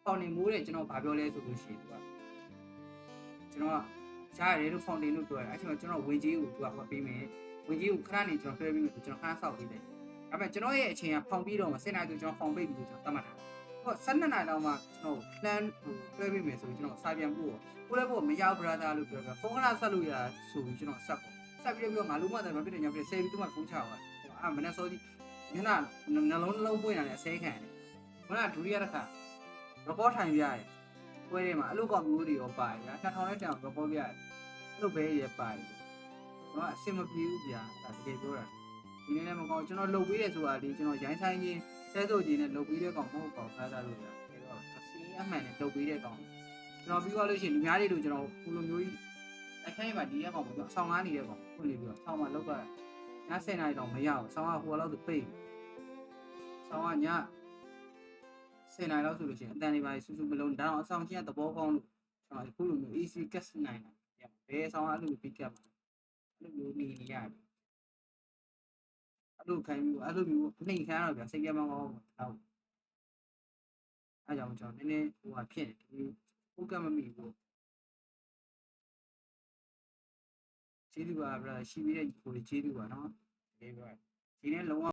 ဖောင်နေမိုးတဲ့ကျွန်တော်ဘာပြောလဲဆိုလို့ရှိရင်သူကကျွန်တော်ကရှားရတယ်လို့ဖောင်တင်လို့ပြောတယ်အဲ့ချိန်မှာကျွန်တော်ဝင်ကြီးကိုသူကပေးမယ်ဝင်ကြီးကိုခဏနေကျွန်တော်တွဲပြီးမယ်ဆိုကျွန်တော်ခဏဆောက်ပေးတယ်ဒါပေမဲ့ကျွန်တော်ရဲ့အချိန်ကဖောင်ပြီးတော့မှ7 နာရီဆိုကျွန်တော်ဖောင်ပိတ်ပြီးကျွန်တော်တတ်မှတ်ထားဟို12 နာရီလောက်မှကျွန်တော် plan တွဲပြီးမယ်ဆိုကျွန်တော်စာပြန်ပို့ကိုလည်းပို့မရောက် brother လို့ပြောဖုန်းကဆက်လို့ရဆိုပြီးကျွန်တော်ဆက်ပေါ့ဆက်ပြီးတော့ငါလုံးမတယ်မဖြစ်တယ်ညပြည့်ဆယ်ပြီးသူ့မှာဖုန်းချသွားတယ်မနေ့စောကြီးညနာနှလုံးပွင့်လာတယ်အစဲခံတယ်ခုနကဒုတိယတစ်ခါ report ထိုင်ပြရတယ်ပွဲထဲမှာအလုပ်ကောင်မျိုးတွေရောပါတယ်ဗျာ2000နဲ့တန်အောင် report ပြရတယ်အလုပ်ပဲရပါတယ်ကျွန်တော်အဆင်မပြေဘူးဗျာဒါတကယ်ပြောတာဒီနေ့လည်းမကောင်းကျွန်တော်လုပ်ပေးတယ်ဆိုတာဒီကျွန်တော်ရိုင်းဆိုင်ချင်းဆဲဆိုချင်းနဲ့လုပ်ပေးတဲ့ကောင်မဟုတ်ပါဘူးဖားသားလို့ဗျာဒါတော့စီးအမှန်နဲ့လုပ်ပေးတဲ့ကောင်ကျွန်တော်ပြီးသွားလို့ရှိရင်လူများတွေတို့ကျွန်တော်ဟိုလိုမျိုးကြီးအခန်းမှာဒီရက်ကောင်ပေါ့ဆောင်းကားနေတဲ့ကောင်ဖွင့်နေပြီးတော့ဆောင်းမှာလောက်တာည10 နာရီတော့မရဘူးဆောင်းကဟိုလောက်ဆိုပိတ်ဆောင်းကည10 နာရီလောက်ဆိုလို့ရှိရင်အတန်တွေပါဆူဆူမလုံးဒါတော့အဆောင်ချင်းကသဘောကောင်းလို့ကျွန်တော်အခုလိုမျိုး easy cast နိုင်တာဘယ်ဆောင်အဲ့လိုပြီးကပ်ပါအဲ့လိုမျိုးနေနေရတယ်အဲ့လိုခိုင်းပြီးအဲ့လိုမျိုးနှိမ်ခမ်းတော့ဗျာစိတ်ကမကောင်းဘူးတော့အဲ့ကြောင့်ကျွန်တော်နည်းနည်းဟိုဟာဖြစ်နေဒီဖုန်းကမမိဘူးကျေးဇူးပါဗျာရှိပြီးတဲ့ကိုကျေးဇူးပါနော်ဒီနေ့လုံးဝ